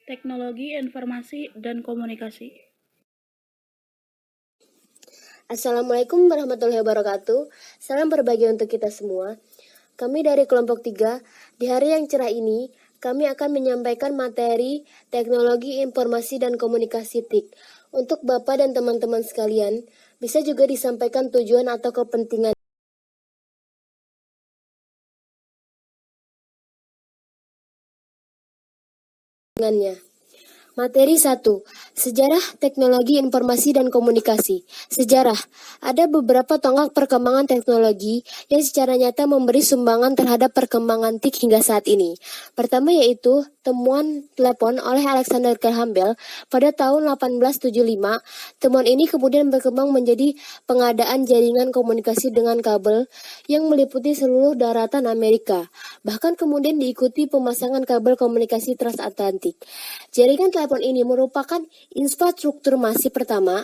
Teknologi Informasi dan Komunikasi. Assalamualaikum warahmatullahi wabarakatuh. Salam berbagi untuk kita semua. Kami dari kelompok 3, di hari yang cerah ini, kami akan menyampaikan materi Teknologi Informasi dan Komunikasi TIK. Untuk Bapak dan teman-teman sekalian, bisa juga disampaikan tujuan atau kepentingan. Materi 1. Sejarah Teknologi Informasi dan Komunikasi. Sejarah. Ada beberapa tonggak perkembangan teknologi yang secara nyata memberi sumbangan terhadap perkembangan TIK hingga saat ini. Pertama yaitu temuan telepon oleh Alexander Graham Bell pada tahun 1875. Temuan ini kemudian berkembang menjadi pengadaan jaringan komunikasi dengan kabel yang meliputi seluruh daratan Amerika. Bahkan kemudian diikuti pemasangan kabel komunikasi transatlantik. Jaringan telepon ini merupakan infrastruktur masif pertama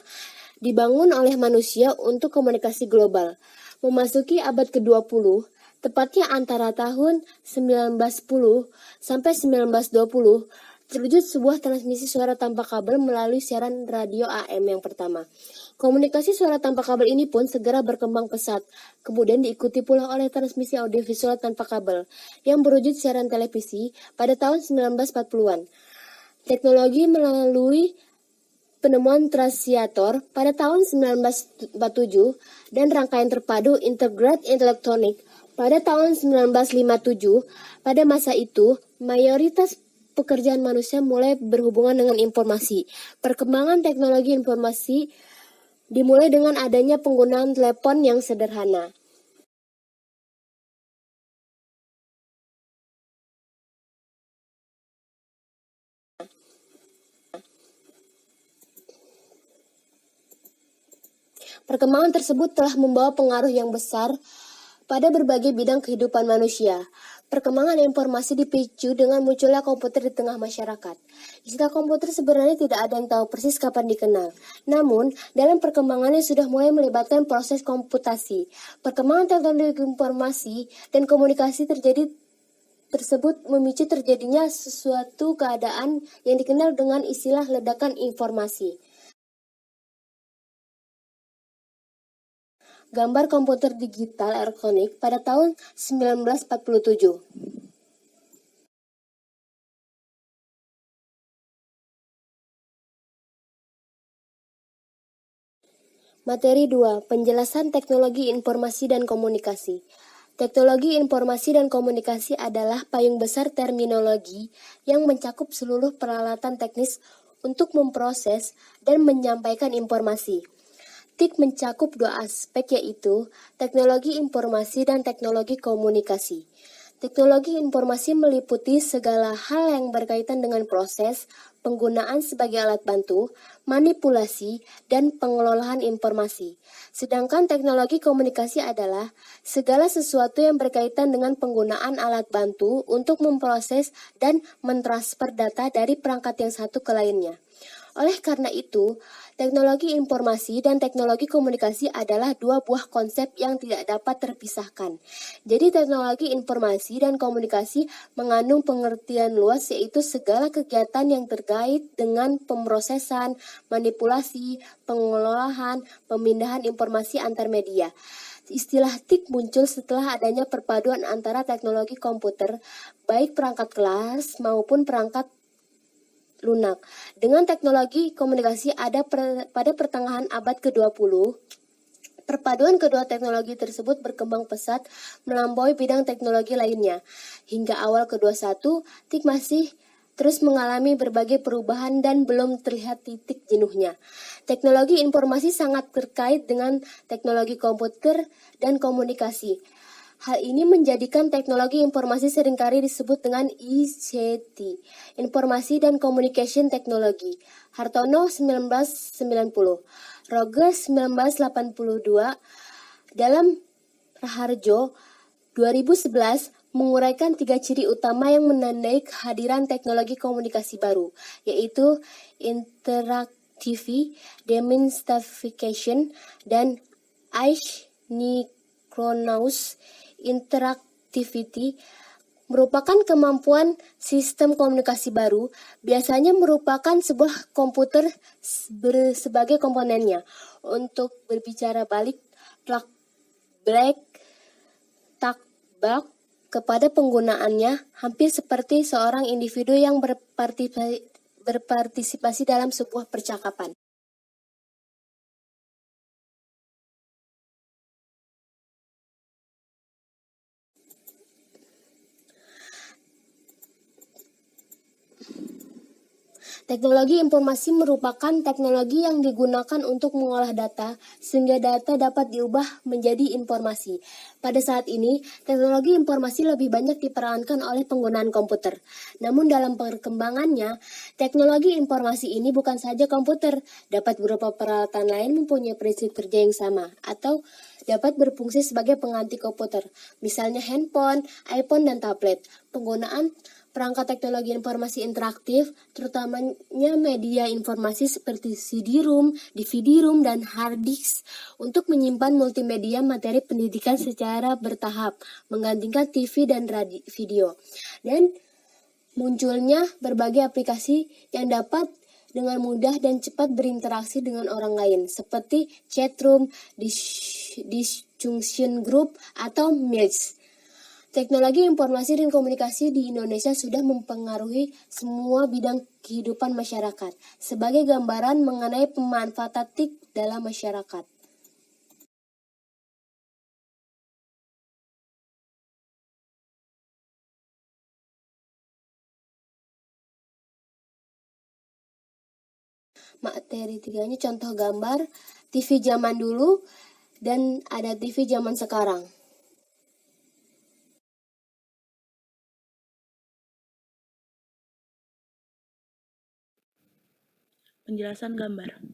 dibangun oleh manusia untuk komunikasi global. Memasuki abad ke-20, tepatnya antara tahun 1910 sampai 1920, terwujud sebuah transmisi suara tanpa kabel melalui siaran radio AM yang pertama. Komunikasi suara tanpa kabel ini pun segera berkembang pesat, kemudian diikuti pula oleh transmisi audiovisual tanpa kabel yang berwujud siaran televisi pada tahun 1940-an. Teknologi melalui penemuan transiator pada tahun 1947 dan rangkaian terpadu Integrated Electronic pada tahun 1957. Pada masa itu, mayoritas pekerjaan manusia mulai berhubungan dengan informasi. Perkembangan teknologi informasi dimulai dengan adanya penggunaan telepon yang sederhana. Perkembangan tersebut telah membawa pengaruh yang besar pada berbagai bidang kehidupan manusia. Perkembangan informasi dipicu dengan munculnya komputer di tengah masyarakat. Istilah komputer sebenarnya tidak ada yang tahu persis kapan dikenal. Namun, dalam perkembangannya sudah mulai melibatkan proses komputasi. Perkembangan teknologi informasi dan komunikasi tersebut memicu terjadinya sesuatu keadaan yang dikenal dengan istilah ledakan informasi. Gambar komputer digital elektronik pada tahun 1947. Materi 2. Penjelasan teknologi informasi dan komunikasi. Teknologi informasi dan komunikasi adalah payung besar terminologi yang mencakup seluruh peralatan teknis untuk memproses dan menyampaikan informasi. TIK mencakup dua aspek yaitu teknologi informasi dan teknologi komunikasi. Teknologi informasi meliputi segala hal yang berkaitan dengan proses, penggunaan sebagai alat bantu, manipulasi, dan pengelolaan informasi. Sedangkan teknologi komunikasi adalah segala sesuatu yang berkaitan dengan penggunaan alat bantu untuk memproses dan mentransfer data dari perangkat yang satu ke lainnya. Oleh karena itu, teknologi informasi dan teknologi komunikasi adalah dua buah konsep yang tidak dapat terpisahkan. Jadi teknologi informasi dan komunikasi mengandung pengertian luas yaitu segala kegiatan yang terkait dengan pemrosesan, manipulasi, pengelolaan, pemindahan informasi antar media. Istilah TIK muncul setelah adanya perpaduan antara teknologi komputer, baik perangkat kelas maupun perangkat lunak. Dengan teknologi komunikasi pada pertengahan abad ke-20, perpaduan kedua teknologi tersebut berkembang pesat melampaui bidang teknologi lainnya. Hingga awal ke-21, TIK masih terus mengalami berbagai perubahan dan belum terlihat titik jenuhnya. Teknologi informasi sangat terkait dengan teknologi komputer dan komunikasi. Hal ini menjadikan teknologi informasi seringkali disebut dengan ICT, Informasi dan Communication Technology. Hartono 1990, Rogers 1982, dalam Raharjo 2011 menguraikan 3 ciri utama yang menandai kehadiran teknologi komunikasi baru, yaitu interactivity, demystification, dan asynchronous interactivity. merupakan kemampuan sistem komunikasi baru, biasanya merupakan sebuah komputer sebagai komponennya. Untuk berbicara balik, plug black, takbak kepada penggunaannya, hampir seperti seorang individu yang berpartisipasi dalam sebuah percakapan. Teknologi informasi merupakan teknologi yang digunakan untuk mengolah data, sehingga data dapat diubah menjadi informasi. Pada saat ini, teknologi informasi lebih banyak diperankan oleh penggunaan komputer. Namun dalam perkembangannya, teknologi informasi ini bukan saja komputer, dapat berupa peralatan lain mempunyai prinsip kerja yang sama, atau dapat berfungsi sebagai pengganti komputer, misalnya handphone, iPhone, dan tablet. Penggunaan perangkat teknologi informasi interaktif, terutamanya media informasi seperti CD-ROM, DVD-ROM, dan hard disk untuk menyimpan multimedia materi pendidikan secara bertahap, menggantikan TV dan video. Dan munculnya berbagai aplikasi yang dapat dengan mudah dan cepat berinteraksi dengan orang lain, seperti chatroom, discussion group, atau mails. Teknologi informasi dan komunikasi di Indonesia sudah mempengaruhi semua bidang kehidupan masyarakat, sebagai gambaran mengenai pemanfaatan TIK dalam masyarakat. Materi tiganya contoh gambar, TV zaman dulu, dan ada TV zaman sekarang. Penjelasan gambar.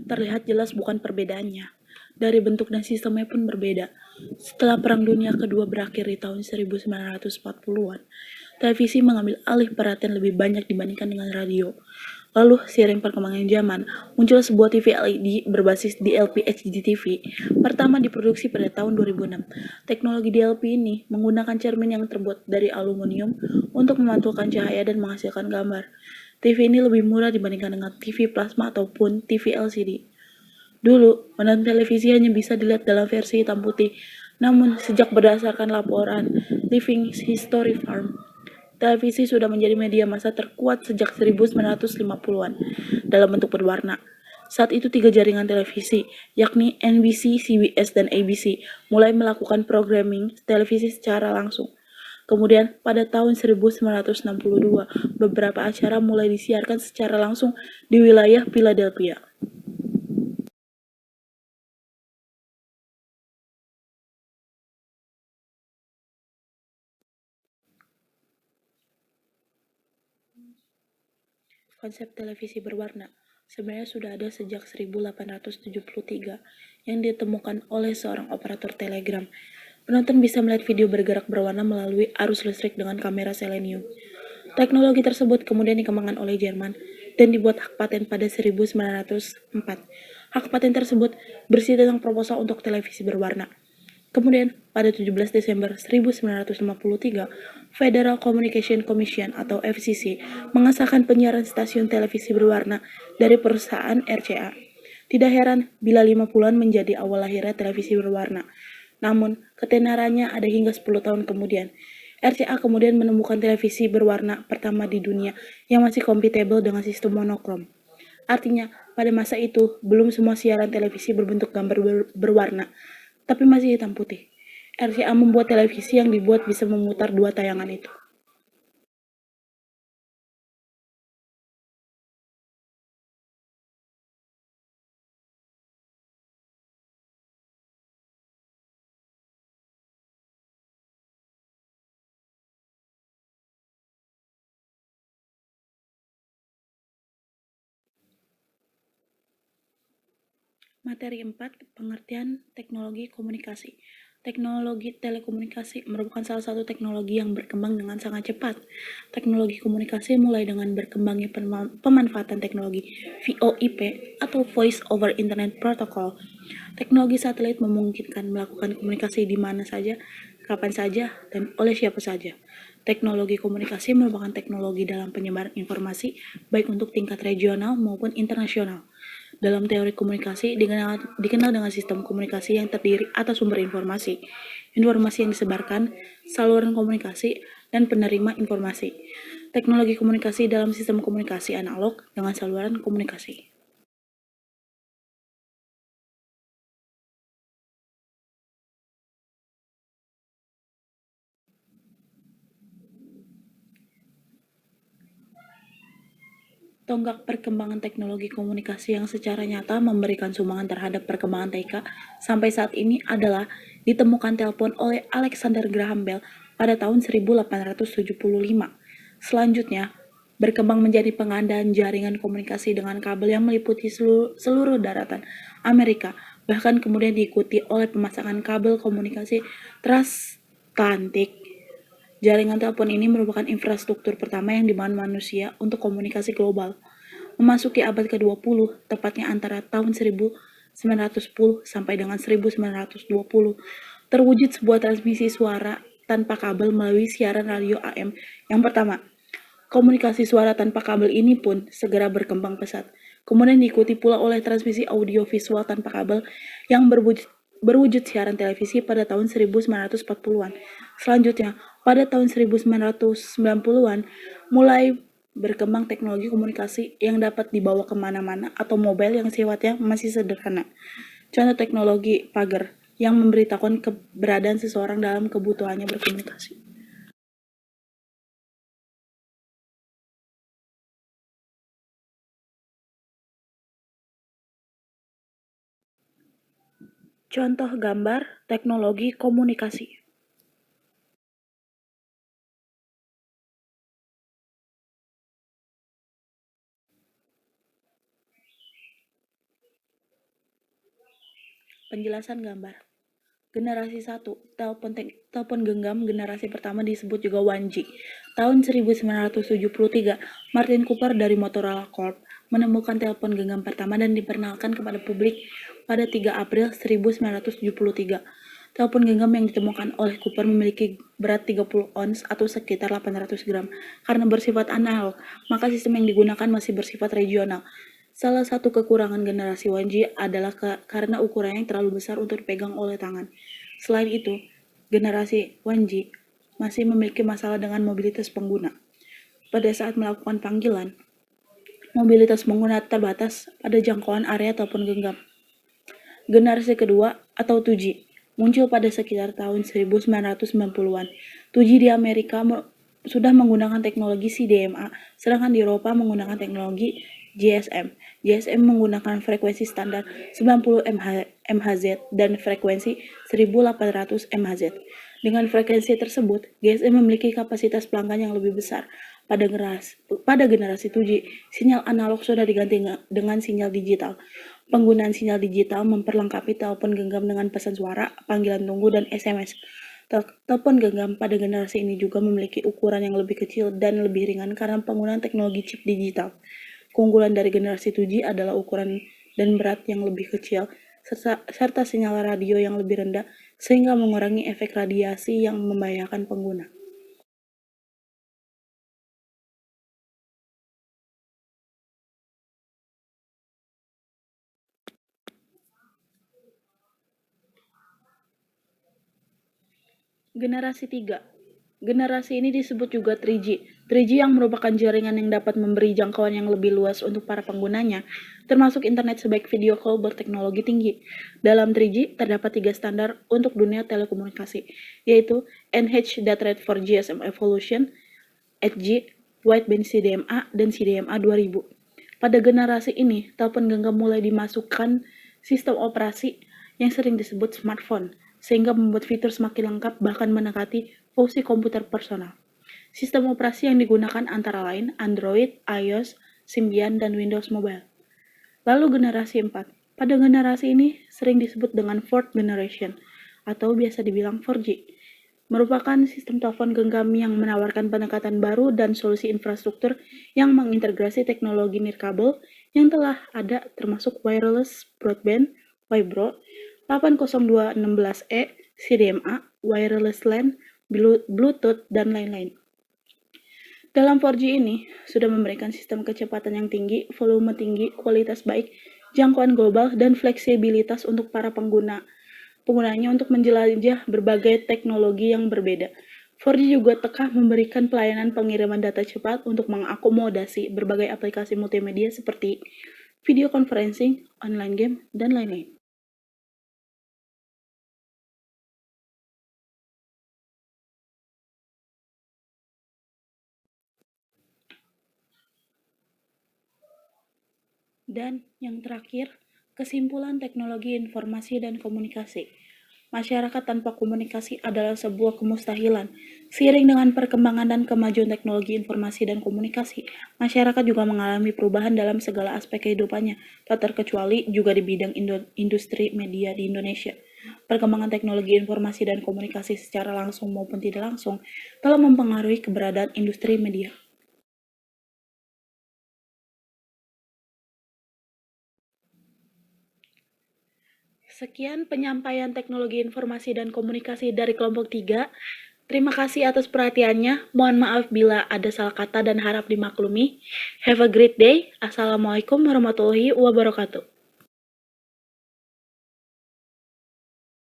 Terlihat jelas bukan perbedaannya. Dari bentuk dan sistemnya pun berbeda. Setelah Perang Dunia Kedua berakhir di tahun 1940-an, televisi mengambil alih perhatian lebih banyak dibandingkan dengan radio. Lalu, seiring perkembangan zaman, muncul sebuah TV LED berbasis DLP HDTV, pertama diproduksi pada tahun 2006. Teknologi DLP ini menggunakan cermin yang terbuat dari aluminium untuk memantulkan cahaya dan menghasilkan gambar. TV ini lebih murah dibandingkan dengan TV plasma ataupun TV LCD. Dulu, menonton televisi hanya bisa dilihat dalam versi hitam putih, namun sejak berdasarkan laporan Living History Farm, televisi sudah menjadi media massa terkuat sejak 1950-an dalam bentuk berwarna. Saat itu 3 jaringan televisi, yakni NBC, CBS, dan ABC, mulai melakukan programming televisi secara langsung. Kemudian, pada tahun 1962, beberapa acara mulai disiarkan secara langsung di wilayah Philadelphia. Konsep televisi berwarna sebenarnya sudah ada sejak 1873 yang ditemukan oleh seorang operator telegram. Penonton bisa melihat video bergerak berwarna melalui arus listrik dengan kamera selenium. Teknologi tersebut kemudian dikembangkan oleh Jerman dan dibuat hak paten pada 1904. Hak paten tersebut berisi tentang proposal untuk televisi berwarna. Kemudian, pada 17 Desember 1953, Federal Communication Commission atau FCC mengesahkan penyiaran stasiun televisi berwarna dari perusahaan RCA. Tidak heran bila 50-an menjadi awal lahirnya televisi berwarna. Namun, ketenarannya ada hingga 10 tahun kemudian. RCA kemudian menemukan televisi berwarna pertama di dunia yang masih kompatibel dengan sistem monokrom. Artinya, pada masa itu, belum semua siaran televisi berbentuk gambar berwarna, tapi masih hitam putih. RCA membuat televisi yang dibuat bisa memutar 2 tayangan itu. Materi 4, pengertian teknologi komunikasi. Teknologi telekomunikasi merupakan salah satu teknologi yang berkembang dengan sangat cepat. Teknologi komunikasi mulai dengan berkembangnya pemanfaatan teknologi VoIP atau Voice over Internet Protocol. Teknologi satelit memungkinkan melakukan komunikasi di mana saja, kapan saja, dan oleh siapa saja. Teknologi komunikasi merupakan teknologi dalam penyebaran informasi, baik untuk tingkat regional maupun internasional. Dalam teori komunikasi, dikenal dengan sistem komunikasi yang terdiri atas sumber informasi, informasi yang disebarkan, saluran komunikasi, dan penerima informasi. Teknologi komunikasi dalam sistem komunikasi analog dengan saluran komunikasi. Tonggak perkembangan teknologi komunikasi yang secara nyata memberikan sumbangan terhadap perkembangan TK sampai saat ini adalah ditemukan telepon oleh Alexander Graham Bell pada tahun 1875. Selanjutnya, berkembang menjadi pengandaan jaringan komunikasi dengan kabel yang meliputi seluruh daratan Amerika, bahkan kemudian diikuti oleh pemasangan kabel komunikasi transatlantik. Jaringan telepon ini merupakan infrastruktur pertama yang dimana manusia untuk komunikasi global. Memasuki abad ke-20, tepatnya antara tahun 1910 sampai dengan 1920, terwujud sebuah transmisi suara tanpa kabel melalui siaran radio AM yang pertama. Komunikasi suara tanpa kabel ini pun segera berkembang pesat. Kemudian diikuti pula oleh transmisi audio visual tanpa kabel yang berwujud siaran televisi pada tahun 1940-an. Selanjutnya, pada tahun 1990-an, mulai berkembang teknologi komunikasi yang dapat dibawa kemana-mana atau mobile yang sifatnya masih sederhana. Contoh teknologi pagar yang memberitahukan keberadaan seseorang dalam kebutuhannya berkomunikasi. Contoh gambar teknologi komunikasi. Penjelasan gambar. Generasi 1, telepon genggam generasi pertama disebut juga 1G. Tahun 1973, Martin Cooper dari Motorola Corp menemukan telepon genggam pertama dan diperkenalkan kepada publik pada 3 April 1973. Telepon genggam yang ditemukan oleh Cooper memiliki berat 30 ons atau sekitar 800 gram. Karena bersifat analog, maka sistem yang digunakan masih bersifat regional. Salah satu kekurangan generasi 1G adalah karena ukurannya yang terlalu besar untuk dipegang oleh tangan. Selain itu, generasi 1G masih memiliki masalah dengan mobilitas pengguna. Pada saat melakukan panggilan, mobilitas pengguna terbatas pada jangkauan area telepon genggam. Generasi kedua atau 2G muncul pada sekitar tahun 1990-an. 2G di Amerika sudah menggunakan teknologi CDMA, sedangkan di Eropa menggunakan teknologi GSM. GSM menggunakan frekuensi standar 90 MHz dan frekuensi 1800 MHz. Dengan frekuensi tersebut, GSM memiliki kapasitas pelanggan yang lebih besar. Pada generasi 2G, sinyal analog sudah diganti dengan sinyal digital. Penggunaan sinyal digital memperlengkapi telepon genggam dengan pesan suara, panggilan tunggu, dan SMS. Telepon genggam pada generasi ini juga memiliki ukuran yang lebih kecil dan lebih ringan karena penggunaan teknologi chip digital. Keunggulan dari generasi 2G adalah ukuran dan berat yang lebih kecil, serta sinyal radio yang lebih rendah, sehingga mengurangi efek radiasi yang membahayakan pengguna. Generasi 3. Generasi ini disebut juga 3G. 3G yang merupakan jaringan yang dapat memberi jangkauan yang lebih luas untuk para penggunanya, termasuk internet sebaik video call berteknologi tinggi. Dalam 3G, terdapat 3 standar untuk dunia telekomunikasi, yaitu NH Data Rate for GSM Evolution, HG, Wideband CDMA, dan CDMA 2000. Pada generasi ini, telepon genggam mulai dimasukkan sistem operasi yang sering disebut smartphone, sehingga membuat fitur semakin lengkap bahkan mendekati fungsi komputer personal. Sistem operasi yang digunakan antara lain Android, iOS, Symbian, dan Windows Mobile. Lalu generasi 4. Pada generasi ini sering disebut dengan fourth generation atau biasa dibilang 4G. Merupakan sistem telepon genggam yang menawarkan pendekatan baru dan solusi infrastruktur yang mengintegrasi teknologi nirkabel yang telah ada termasuk wireless broadband, Vibro, 802.16e, CDMA, wireless LAN, Bluetooth, dan lain-lain. Dalam 4G ini, sudah memberikan sistem kecepatan yang tinggi, volume tinggi, kualitas baik, jangkauan global, dan fleksibilitas untuk para penggunanya untuk menjelajah berbagai teknologi yang berbeda. 4G juga telah memberikan pelayanan pengiriman data cepat untuk mengakomodasi berbagai aplikasi multimedia seperti video conferencing, online game, dan lain-lain. Dan yang terakhir, kesimpulan teknologi informasi dan komunikasi. Masyarakat tanpa komunikasi adalah sebuah kemustahilan. Seiring dengan perkembangan dan kemajuan teknologi informasi dan komunikasi, masyarakat juga mengalami perubahan dalam segala aspek kehidupannya, tak terkecuali juga di bidang industri media di Indonesia. Perkembangan teknologi informasi dan komunikasi secara langsung maupun tidak langsung telah mempengaruhi keberadaan industri media. Sekian penyampaian teknologi informasi dan komunikasi dari kelompok 3. Terima kasih atas perhatiannya. Mohon maaf bila ada salah kata dan harap dimaklumi. Have a great day. Assalamualaikum warahmatullahi wabarakatuh.